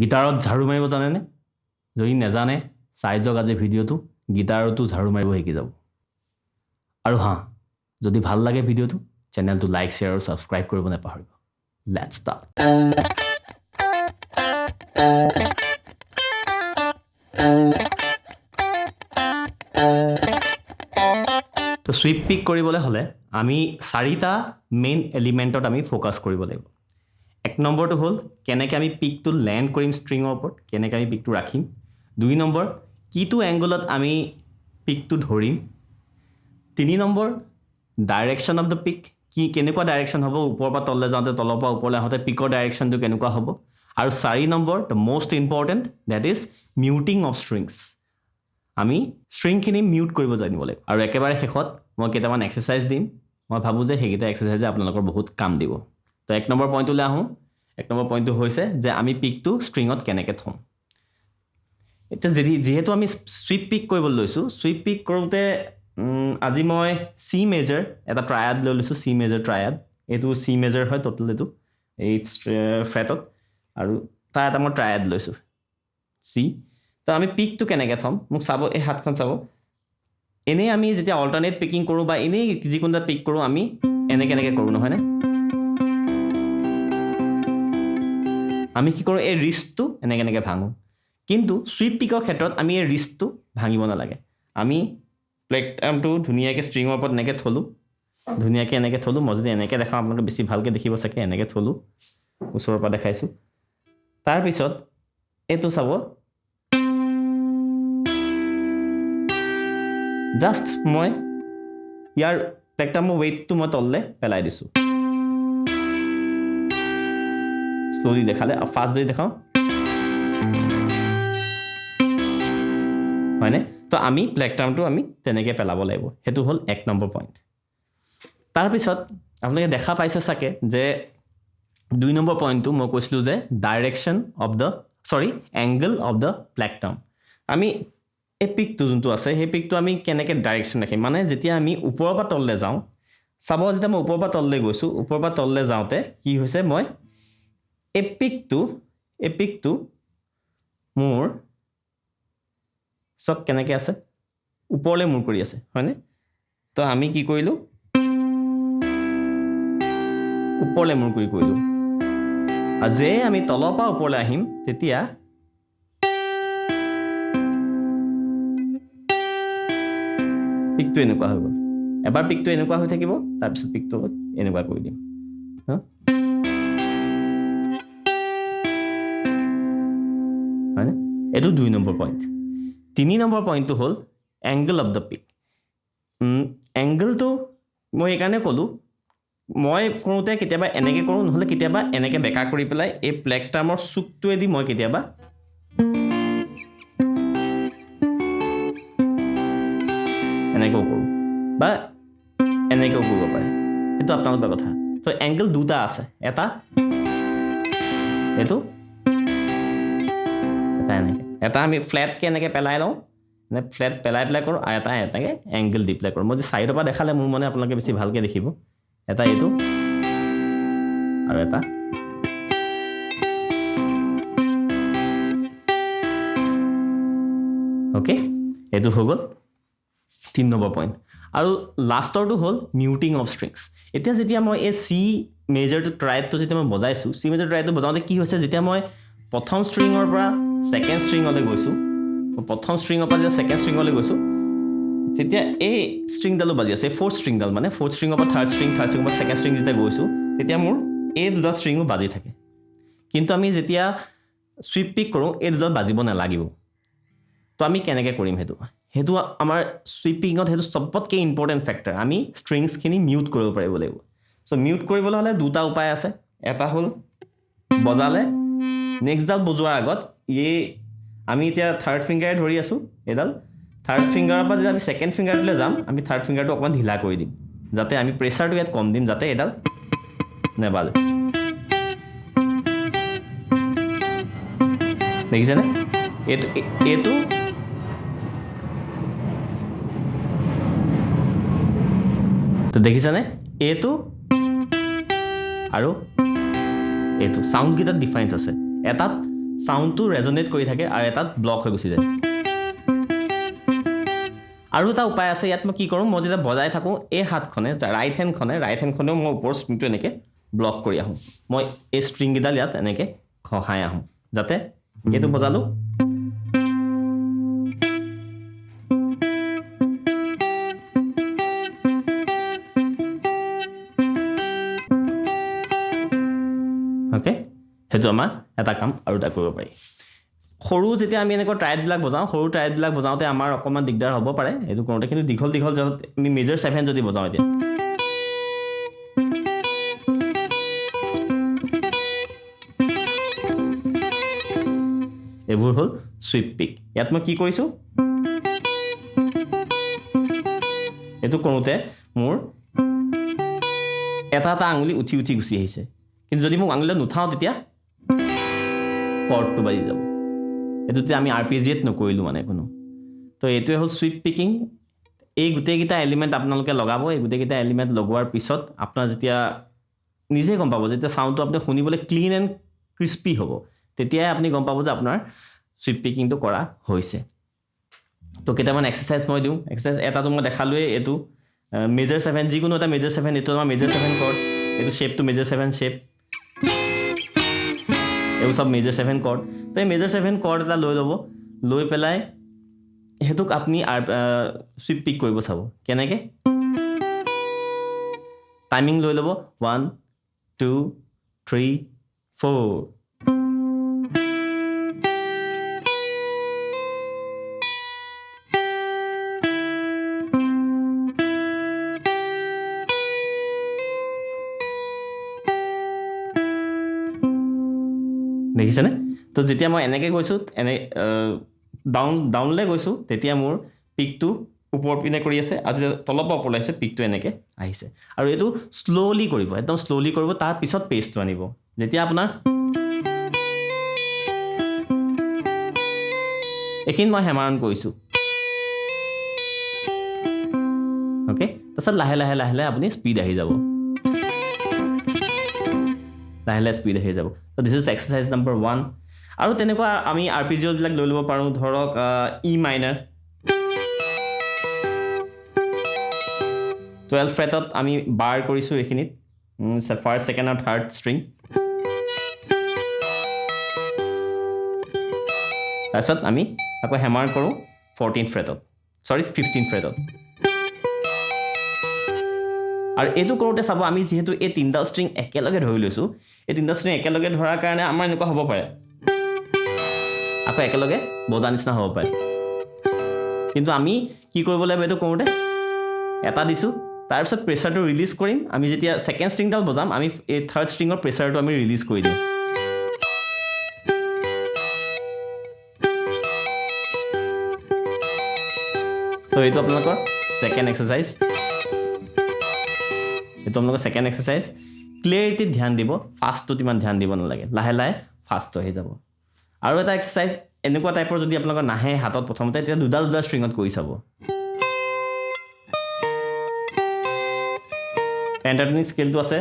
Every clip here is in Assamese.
গিটাৰত ঝাৰু মাৰিব জানেনে যদি নেজানে চাই যাওক আজি ভিডিঅ'টো গিটাৰতো ঝাৰু মাৰিব শিকি যাব আৰু হা যদি ভাল লাগে ভিডিঅ'টো চেনেলটো লাইক শ্বেয়াৰ আৰু সাবস্ক্ৰাইব কৰিব নাপাহৰিব লেটস ষ্টাৰ্ট তো সুইপ পিক কৰিবলৈ হলে আমি চাৰিটা মেইন এলিমেন্টত আমি ফোকাস কৰিব লাগিব এক নম্বৰটো হ'ল কেনেকৈ আমি পিকটো ল্যান্ড কৰিম ষ্ট্ৰিঙৰ ওপৰত কেনেকৈ আমি পিকটো ৰাখিম দুই নম্বৰ কিটো এংগলত আমি পিকটো ধৰিম তিনি number direction of the peak কি কেনেকুৱা ডাইৰেকশ্যন হ'ব ওপৰৰ পৰা তললৈ যাওঁতে তলৰ পৰা ওপৰলৈ আহোঁতে পিকৰ ডাইৰেকশ্যনটো কেনেকুৱা হ'ব আৰু চাৰি নম্বৰ the most important that is muting of strings আমি ষ্ট্ৰিংখিনি মিউট কৰিব জানিব লাগিব আৰু একেবাৰে শেষত মই কেইটামান এক্সাৰচাইজ দিম মই ভাবোঁ যে সেইকেইটা এক্সাৰচাইজে আপোনালোকৰ বহুত কাম দিব তো এক নম্বৰ পইণ্টলৈ আহোঁ এক নম্বৰ পইণ্টটো হৈছে যে আমি পিকটো ষ্ট্ৰিঙত কেনেকৈ থ'ম এতিয়া যিহেতু আমি সুইপ পিক কৰিবলৈ লৈছোঁ সুইপ পিক কৰোঁতে আজি মই চি মেজৰ এটা ট্ৰায়াড লৈ লৈছোঁ চি মেজৰ ট্ৰায়াড এইটো চি মেজৰ হয় টোটেল এইটো 8 ফ্ৰেটত আৰু তাৰ এটা মই ট্ৰায়াড লৈছোঁ চি তো আমি পিকটো কেনেকৈ থ'ম মোক চাব এই হাতখন চাব এনেই আমি যেতিয়া অল্টাৰনেট পিকিং কৰোঁ বা এনেই যিকোনো এটা পিক কৰোঁ আমি এনেকৈ কৰোঁ নহয়নে আমি কি কৰোঁ এই ৰিষ্টটো এনেকৈ ভাঙোঁ কিন্তু সুইপ পিকৰ ক্ষেত্ৰত আমি এই ৰিষ্টটো ভাঙিব নালাগে আমি প্লেটটো ধুনীয়াকৈ ষ্ট্ৰিঙৰ ওপৰত এনেকৈ থ'লোঁ ধুনীয়াকৈ এনেকৈ থ'লোঁ মই যদি এনেকৈ দেখাওঁ আপোনালোকে বেছি ভালকৈ দেখিব চাগে এনেকৈ থ'লোঁ ওচৰৰ পৰা দেখাইছোঁ তাৰপিছত এইটো চাব জাষ্ট মই ইয়াৰ প্লেটটামৰ ৱেইটটো মই তললৈ পেলাই দিছোঁ স্লোলি দেখালে আৰু ফাষ্ট যদি দেখাওঁ হয়নে তো আমি প্লেটটামটো আমি তেনেকৈ পেলাব লাগিব সেইটো হ'ল এক নম্বৰ পইণ্ট তাৰপিছত আপোনালোকে দেখা পাইছে চাগে যে দুই নম্বৰ পইণ্টটো মই কৈছিলোঁ যে direction of the angle of the plectrum আমি এই পিকটো যোনটো আছে সেই পিকটো আমি কেনেকৈ ডাইৰেকশ্যন ৰাখিম মানে যেতিয়া আমি ওপৰৰ পৰা তললৈ যাওঁ চাব যেতিয়া মই ওপৰৰ পৰা তললৈ গৈছোঁ ওপৰৰ পৰা তললৈ যাওঁতে কি হৈছে মই এই পিকটো মোৰ চব কেনেকৈ আছে ওপৰলৈ মূৰ কৰি আছে হয়নে তো আমি কি কৰিলোঁ ওপৰলৈ মূৰ কৰি কৰিলোঁ আৰু যে আমি তলৰ পৰা ওপৰলৈ আহিম তেতিয়া পিকটো এনেকুৱা হৈ গ'ল এবাৰ পিকটো এনেকুৱা হৈ থাকিব তাৰপিছত পিকটো এনেকুৱা কৰি দিম হয়নে এইটো দুই নম্বৰ পইণ্ট তিনি নম্বৰ পইণ্টটো হ'ল এংগল অফ দ্য পিক এংগলটো মই এইকাৰণে ক'লোঁ মই কৰোঁতে কেতিয়াবা এনেকৈ কৰোঁ নহ'লে কেতিয়াবা এনেকৈ বেকা কৰি পেলাই এই প্লেটটামৰ চুকটোৱেদি মই কেতিয়াবা এনেকৈও কৰোঁ বা এনেকৈও কৰিব পাৰে সেইটো আপোনালোকৰ কথা তো এংগল দুটা আছে এটা এইটো এটা এনেকৈ এটা আমি ফ্লেটকৈ এনেকৈ পেলাই লওঁ মানে ফ্লেট পেলাই কৰোঁ আৰু এটা এনেকৈ এংগল দি পেলাই কৰোঁ মই যে চাইডৰ পৰা দেখালে মোৰ মানে আপোনালোকে বেছি ভালকৈ দেখিব এটা এইটো আৰু এটা অ'কে এইটো হৈ গ'ল 3 নম্বৰ পইণ্ট আৰু লাষ্টৰটো হ'ল মিউটিং অফ ষ্ট্ৰিংছ এতিয়া যেতিয়া মই এই চি মেজৰটো ট্ৰায়াডটো যেতিয়া মই বজাইছোঁ চি মেজৰ ট্ৰায়াডটো বজাওঁতে কি হৈছে যেতিয়া মই প্ৰথম ষ্ট্ৰিঙৰ পৰা ছেকেণ্ড ষ্ট্ৰিঙলৈ গৈছোঁ প্ৰথম ষ্ট্ৰিঙৰ পৰা যেতিয়া ছেকেণ্ড ষ্ট্ৰিঙলৈ গৈছোঁ তেতিয়া এই ষ্ট্ৰিংডালো বাজি আছে ফ'ৰ্থ ষ্ট্ৰিংডাল মানে ফ'ৰ্থ ষ্ট্ৰিঙৰ পৰা থাৰ্ড ষ্ট্ৰিঙৰ পৰা ছেকেণ্ড ষ্ট্ৰিং যেতিয়া গৈছোঁ তেতিয়া মোৰ এই দুটা ষ্ট্ৰিঙো বাজি থাকে কিন্তু আমি যেতিয়া সুইপ পিক কৰোঁ এই দুডাল বাজিব নালাগিব তো আমি কেনেকৈ কৰিম সেইটো আমাৰ সুইপিঙত সেইটো চবতকৈ ইম্পৰ্টেণ্ট ফেক্টৰ আমি ষ্ট্ৰিংছখিনি মিউট কৰিব পাৰিব লাগিব চ' মিউট কৰিবলৈ হ'লে দুটা উপায় আছে এটা হ'ল বজালে নেক্সটডাল বজোৱাৰ আগত আমি এতিয়া থাৰ্ড ফিংগাৰে ধৰি আছোঁ এইডাল থাৰ্ড ফিংগাৰৰ পৰা যেতিয়া আমি ছেকেণ্ড ফিংগাৰটোলৈ যাম আমি থাৰ্ড ফিংগাৰটো অকণমান ঢিলা কৰি দিম যাতে আমি প্ৰেছাৰটো ইয়াত কম দিম যাতে এইডাল নেবাজে দেখিছেনে এইটো তো দেখিছেনে এইটো আৰু এইটো সাউন্ড গিটাৰ ডিফাৰেন্স আছে এটাত সাউন্ডটো ৰেজনেট কৰি থাকে আৰু এটাত ব্লক হৈ গুচি যায় আৰু এটা উপায় আছে ইয়াত মই কি কৰোঁ মই যেতিয়া বজাই থাকোঁ এই হাতখনে ৰাইট হেণ্ডখনেও মই ওপৰৰ ষ্ট্ৰিংটো এনেকৈ ব্লক কৰি আহোঁ মই এই ষ্ট্ৰিংকেইডাল ইয়াত এনেকৈ খহাই আহোঁ যাতে এইটো বজালোঁ অ'কে সেইটো আমাৰ এটা কাম আৰু এটা কৰিব পাৰি সৰু যেতিয়া আমি এনেকৈ ট্ৰাইডবিলাক বজাওঁ সৰু ট্ৰাইডবিলাক বজাওঁতে আমাৰ অকণমান দিগদাৰ হ'ব পাৰে এইটো কৰোঁতে কিন্তু দীঘল আমি মেজৰ 7 যদি বজাওঁ এতিয়া এইবোৰ হ'ল সুইপ পিক ইয়াত মই কি কৰিছোঁ এইটো কৰোঁতে মোৰ এটা আঙুলি উঠি গুচি আহিছে কিন্তু যদি মোক আঙুলিটো নুঠাওঁ তেতিয়া কৰ্ডটো বাজি যাব এইটোতে আমি আৰপিজিয়েট নকৰিলোঁ মানে কোনো তো এইটোৱে হ'ল সুইপ পিকিং এই গোটেইকেইটা এলিমেণ্ট আপোনালোকে লগাব এই গোটেইকেইটা এলিমেণ্ট লগোৱাৰ পিছত আপোনাৰ যেতিয়া নিজে গম পাব যেতিয়া চাউণ্ডটো আপুনি শুনিবলৈ ক্লিন এণ্ড ক্ৰিস্পি হ'ব তেতিয়াই আপুনি গম পাব যে আপোনাৰ সুইপ পিকিংটো কৰা হৈছে তো কেইটামান এক্সাৰচাইজ মই দিওঁ এক্সাৰচাইজ এটাটো মই দেখালোৱেই এইটো মেজৰ 7 যিকোনো এটা মেজৰ 7 এইটো আমাৰ মেজৰ 7 কৰ্ড এইটো শ্বেপটো মেজৰ 7 শ্বেপ এইবোৰ সব মেজৰ 7 কৰ্ড তো এই মেজৰ 7 কৰ্ড এটা লৈ ল'ব লৈ পেলাই সেইটোক আপুনি সুইপ পিক কৰিব চাব কেনেকৈ টাইমিং লৈ ল'ব 1 2 3 4 দেখিছেনে তো যেতিয়া মই এনেকৈ গৈছোঁ ডাউনলৈ গৈছোঁ তেতিয়া মোৰ পিকটো ওপৰ পিনে কৰি আছে আৰু যেতিয়া তলৰ পৰা ওপৰলৈ আহিছে পিকটো এনেকৈ আহিছে আৰু এইটো শ্ল'লি কৰিব একদম শ্ল'লি কৰিব তাৰ পিছত পেচটো আনিব যেতিয়া আপোনাৰ এইখিনি মই হেমাৰন কৰিছোঁ অ'কে তাৰপিছত লাহে লাহে আপুনি স্পীড আহি যাব লাহে স্পীড আহি যাব তো দিছ ইজ এক্সাৰচাইজ নম্বৰ 1 আৰু তেনেকুৱা আমি আৰপিজিঅ'বিলাক লৈ ল'ব পাৰোঁ ধৰক ই মাইনাৰ 12 ফ্ৰেটত আমি বাৰ কৰিছোঁ এইখিনিত ফাৰ্ষ্ট ছেকেণ্ড আৰু থাৰ্ড ষ্ট্ৰিং তাৰপিছত আমি আকৌ হেমাৰ কৰোঁ 15 ফ্ৰেটত আৰু এইটো কৰোঁতে চাব আমি যিহেতু এই তিনিটা ষ্ট্ৰিং একেলগে ধৰি লৈছোঁ এই তিনিটা ষ্ট্ৰিং একেলগে ধৰাৰ কাৰণে আমাৰ এনেকুৱা হ'ব পাৰে আকৌ একেলগে বজা নিচিনা হ'ব পাৰে কিন্তু আমি কি কৰিব লাগিব এইটো কৰোঁতে এটা দিছোঁ তাৰপিছত প্ৰেছাৰটো ৰিলিজ কৰিম আমি যেতিয়া ছেকেণ্ড ষ্ট্ৰিংডাল বজাম আমি এই থাৰ্ড ষ্ট্ৰিঙৰ প্ৰেছাৰটো আমি ৰিলিজ কৰি দিম তো এইটো আপোনালোকৰ ছেকেণ্ড এক্সাৰচাইজ এইটো আপোনালোকৰ ছেকেণ্ড এক্সাৰচাইজ ক্লিয়াৰিটিত ধ্যান দিব ফাষ্টটোত ইমান ধ্যান দিব নালাগে লাহে ফাষ্টটো আহি যাব আৰু এটা এক্সাৰচাইজ এনেকুৱা টাইপৰ যদি আপোনালোকৰ নাহে হাতত প্ৰথমতে তেতিয়া দুডাল ষ্ট্ৰিঙত কৰি চাব পেণ্টাটনিক স্কেলটো আছে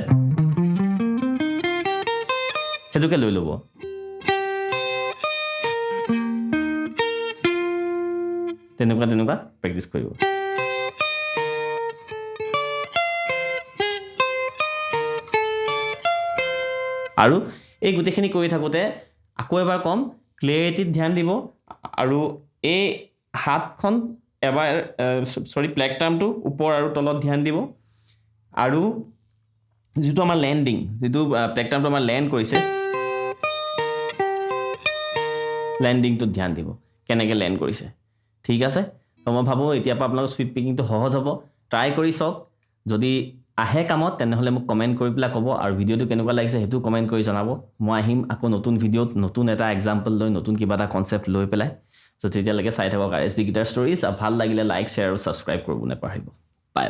সেইটোকে লৈ ল'ব তেনেকুৱা প্ৰেক্টিছ কৰিব আৰু এই গোটেইখিনি কৰি থাকোঁতে আকৌ এবাৰ কম ক্লিয়াৰিটিত ধ্যান দিব আৰু এই হাতখন এবাৰ প্লেকটাৰ্মটো ওপৰ আৰু তলত ধ্যান দিব আৰু যিটো আমাৰ লেণ্ডিং যিটো প্লেকটাৰ্মটো আমাৰ লেণ্ড কৰিছে লেণ্ডিংটোত ধ্যান দিব কেনেকৈ লেণ্ড কৰিছে ঠিক আছে তো মই ভাবোঁ এতিয়াৰ পৰা আপোনালোকৰ সুইপ পিকিংটো সহজ হ'ব ট্ৰাই কৰি চাওক যদি আহে কামত তেনেহ'লে মোক কমেণ্ট কৰি পেলাই ক'ব আৰু ভিডিঅ'টো কেনেকুৱা লাগিছে সেইটো কমেণ্ট কৰি জনাব মই আহিম আকৌ নতুন ভিডিঅ'ত নতুন এটা এক্সাম্পল লৈ নতুন কিবা এটা কনচেপ্ট লৈ পেলাই তো তেতিয়ালৈকে চাই থাকক RSD গিটাৰ ষ্টৰিজ আৰু ভাল লাগিলে লাইক শ্বেয়াৰ আৰু ছাবস্ক্ৰাইব কৰিব নাপাহৰিব বাই